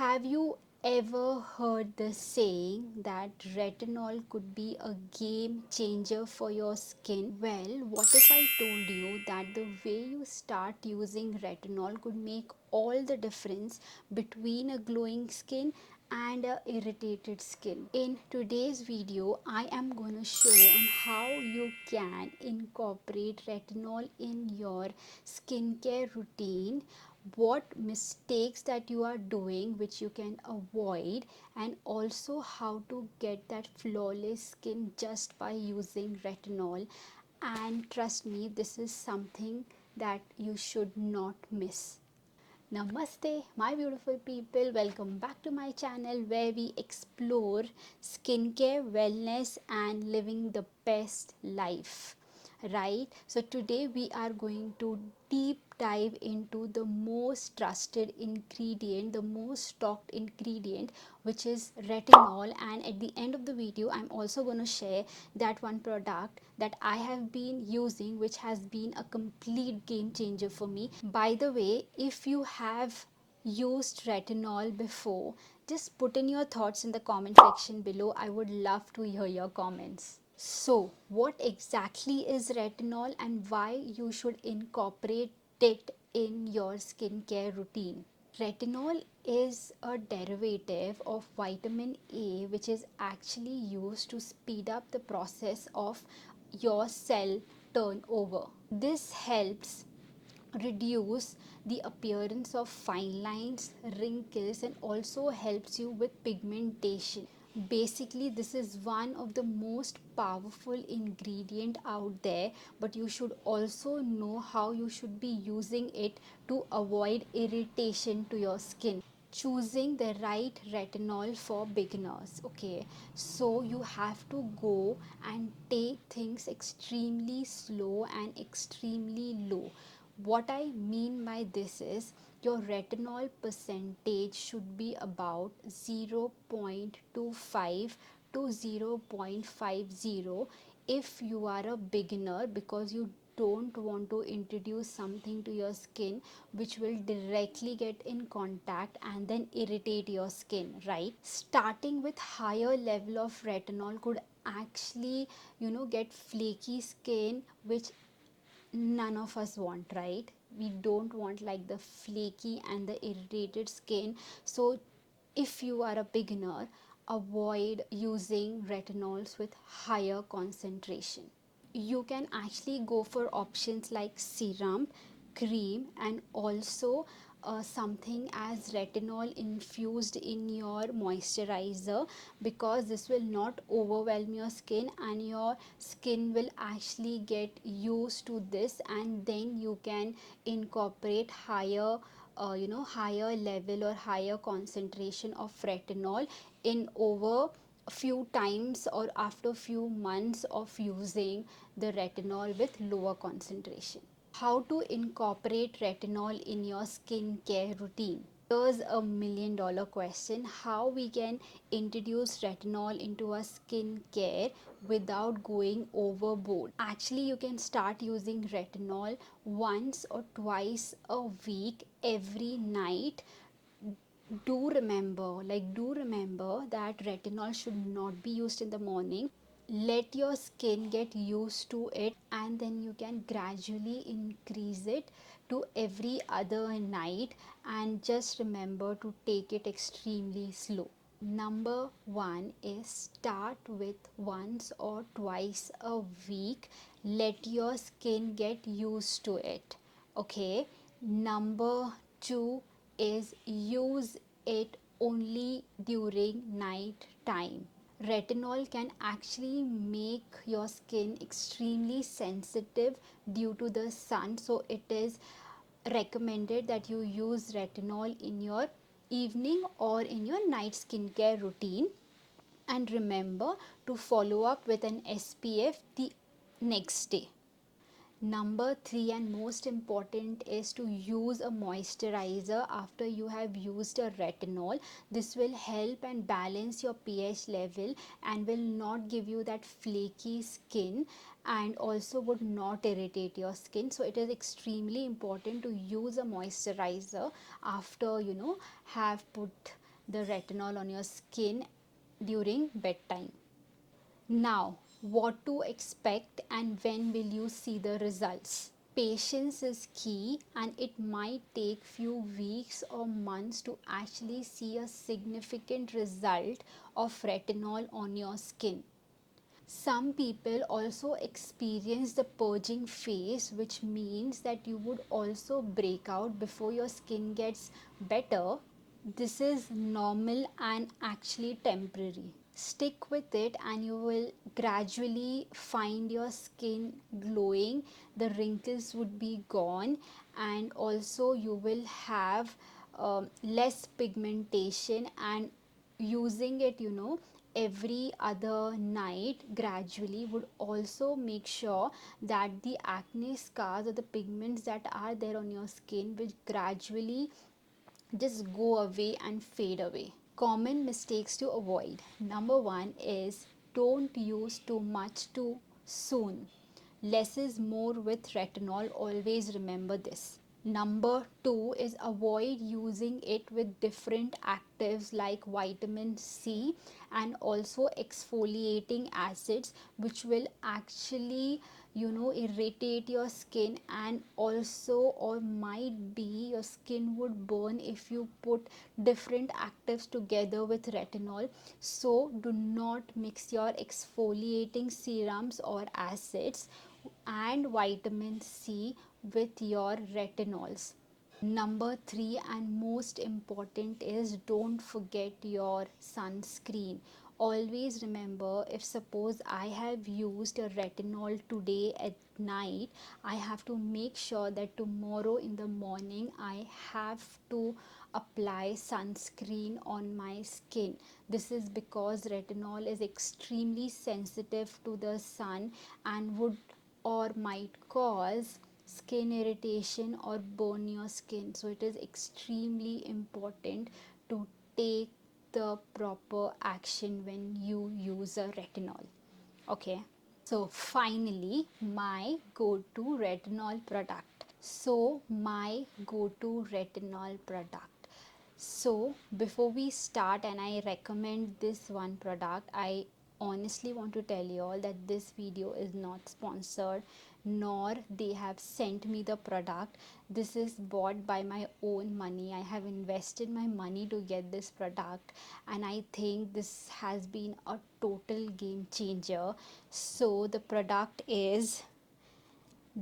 Have you ever heard the saying that retinol could be a game changer for your skin? Well, what if I told you that the way you start using retinol could make all the difference between a glowing skin and a irritated skin? In today's video, I am going to show on how you can incorporate retinol in your skincare routine, what mistakes that you are doing which you can avoid, and also how to get that flawless skin just by using retinol. And trust me, this is something that you should not miss. Namaste, my beautiful people. Welcome back to my channel where we explore skincare, wellness, and living the best life. Right? So, today we are going to deep dive into the most trusted ingredient, the most talked ingredient, which is retinol. And at the end of the video, I'm also going to share that one product that I have been using, which has been a complete game changer for me. By the way, if you have used retinol before, just put in your thoughts in the comment section below. I would love to hear your comments. So, what exactly is retinol and why you should incorporate it in your skincare routine? Retinol is a derivative of vitamin A, which is actually used to speed up the process of your cell turnover. This helps reduce the appearance of fine lines, wrinkles, and also helps you with pigmentation. Basically, this is one of the most powerful ingredient out there, but you should also know how you should be using it to avoid irritation to your skin. Choosing the right retinol for beginners. Okay, so you have to go and take things extremely slow and extremely low. What I mean by this is your retinol percentage should be about 0.25 to 0.50 if you are a beginner, because you don't want to introduce something to your skin which will directly get in contact and then irritate your skin, right? Starting with higher level of retinol could actually get flaky skin, which none of us want, right? We don't want like the flaky and the irritated skin. So if you are a beginner, avoid using retinols with higher concentration. You can actually go for options like serum, cream, and also something as retinol infused in your moisturizer, because this will not overwhelm your skin and your skin will actually get used to this, and then you can incorporate higher level or higher concentration of retinol in over a few times or after few months of using the retinol with lower concentration. How to incorporate retinol in your skincare routine? Here's a $1,000,000 question: how we can introduce retinol into our skincare without going overboard? Actually, you can start using retinol once or twice a week every night. Do remember that retinol should not be used in the morning. Let your skin get used to it, and then you can gradually increase it to every other night, and just remember to take it extremely slow. Number one is start with once or twice a week. Let your skin get used to it. Okay. Number two is use it only during night time. Retinol can actually make your skin extremely sensitive due to the sun, so it is recommended that you use retinol in your evening or in your night skincare routine. And remember to follow up with an SPF the next day. Number three, and most important, is to use a moisturizer after you have used a retinol. This will help and balance your pH level and will not give you that flaky skin, and also would not irritate your skin. So it is extremely important to use a moisturizer after have put the retinol on your skin during bedtime. Now, what to expect and when will you see the results? Patience is key, and it might take few weeks or months to actually see a significant result of retinol on your skin. Some people also experience the purging phase, which means that you would also break out before your skin gets better. This is normal and actually temporary. Stick with it and you will gradually find your skin glowing, the wrinkles would be gone, and also you will have less pigmentation. And using it, every other night gradually would also make sure that the acne scars or the pigments that are there on your skin will gradually just go away and fade away. Common mistakes to avoid. Number one is don't use too much too soon. Less is more with retinol, always remember this. Number two is avoid using it with different actives like vitamin C and also exfoliating acids, which will actually irritate your skin, and also or might be your skin would burn if you put different actives together with retinol. So do not mix your exfoliating serums or acids and vitamin C with your retinols. Number three, and most important, is don't forget your sunscreen. Always remember, if suppose I have used a retinol today at night, I have to make sure that tomorrow in the morning I have to apply sunscreen on my skin. This is because retinol is extremely sensitive to the sun and would or might cause skin irritation or burn your skin. So it is extremely important to take the proper action when you use a retinol. Okay, so finally, my go-to retinol product. So before we start, and I recommend this one product, I honestly want to tell you all that this video is not sponsored, nor they have sent me the product. This is bought by my own money. I have invested my money to get this product, and I think this has been a total game changer. So the product is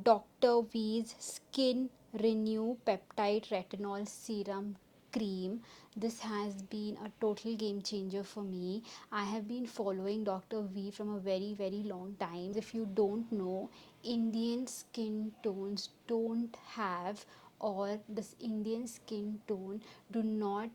Dr. V's Skin Renew Peptide Retinol Serum Cream. This has been a total game changer for me. I have been following Dr. V from a very, very long time. If you don't know, Indian skin tones don't have, or this Indian skin tone do not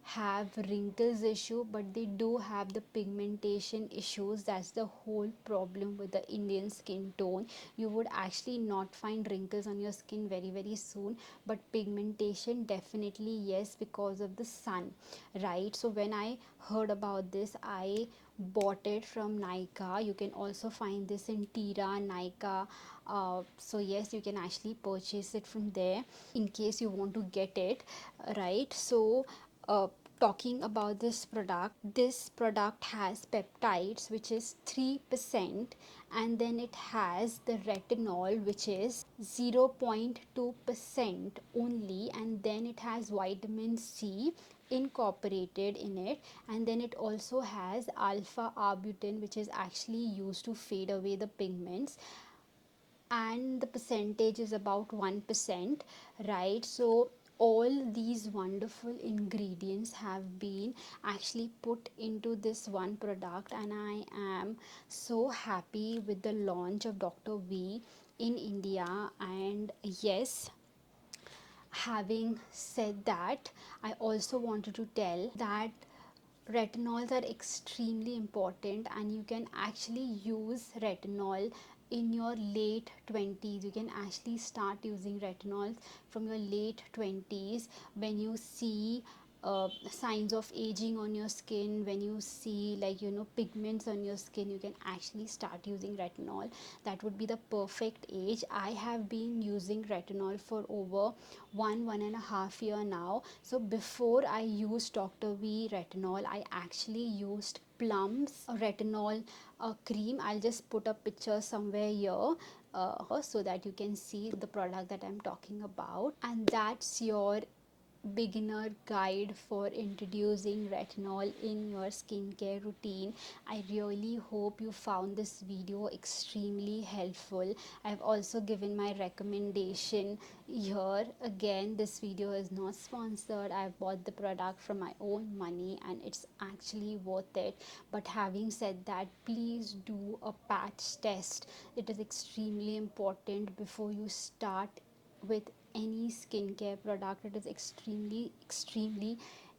have wrinkles issue, but they do have the pigmentation issues. That's the whole problem with the Indian skin tone. You would actually not find wrinkles on your skin very, very soon, but pigmentation definitely yes, because of the sun, right? So when I heard about this, I bought it from Nykaa. You can also find this in Tira, Nykaa. So yes, you can actually purchase it from there in case you want to get it, right? So uh, talking about this product has peptides, which is 3%, and then it has the retinol, which is 0.2% only, and then it has vitamin C incorporated in it, and then it also has alpha arbutin, which is actually used to fade away the pigments, and the percentage is about 1%, right? So all these wonderful ingredients have been actually put into this one product, and I am so happy with the launch of Dr. V in India. And yes, having said that, I also wanted to tell that retinols are extremely important, and you can actually use retinol in your late 20s. You can actually start using retinols from your late 20s when you see signs of aging on your skin, when you see like pigments on your skin, you can actually start using retinol. That would be the perfect age. I have been using retinol for over 1.5 year now. So before I used Dr. V retinol, I actually used Plum's retinol cream. I'll just put a picture somewhere here so that you can see the product that I'm talking about. And that's your beginner guide for introducing retinol in your skincare routine. I really hope you found this video extremely helpful. I've also given my recommendation here. Again, this video is not sponsored. I bought the product from my own money and it's actually worth it. But having said that, please do a patch test. It is extremely important before you start with any skincare product. It is extremely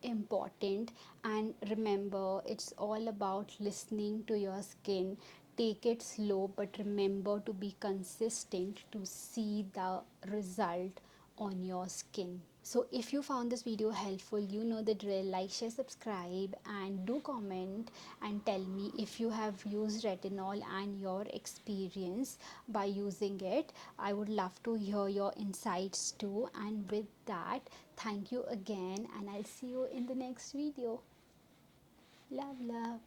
important. And remember, it's all about listening to your skin. Take it slow, but remember to be consistent to see the result on your skin. So if you found this video helpful, you know the drill. Like, share, subscribe, and do comment and tell me if you have used retinol and your experience by using it. I would love to hear your insights too. And with that, thank you again, and I'll see you in the next video. Love.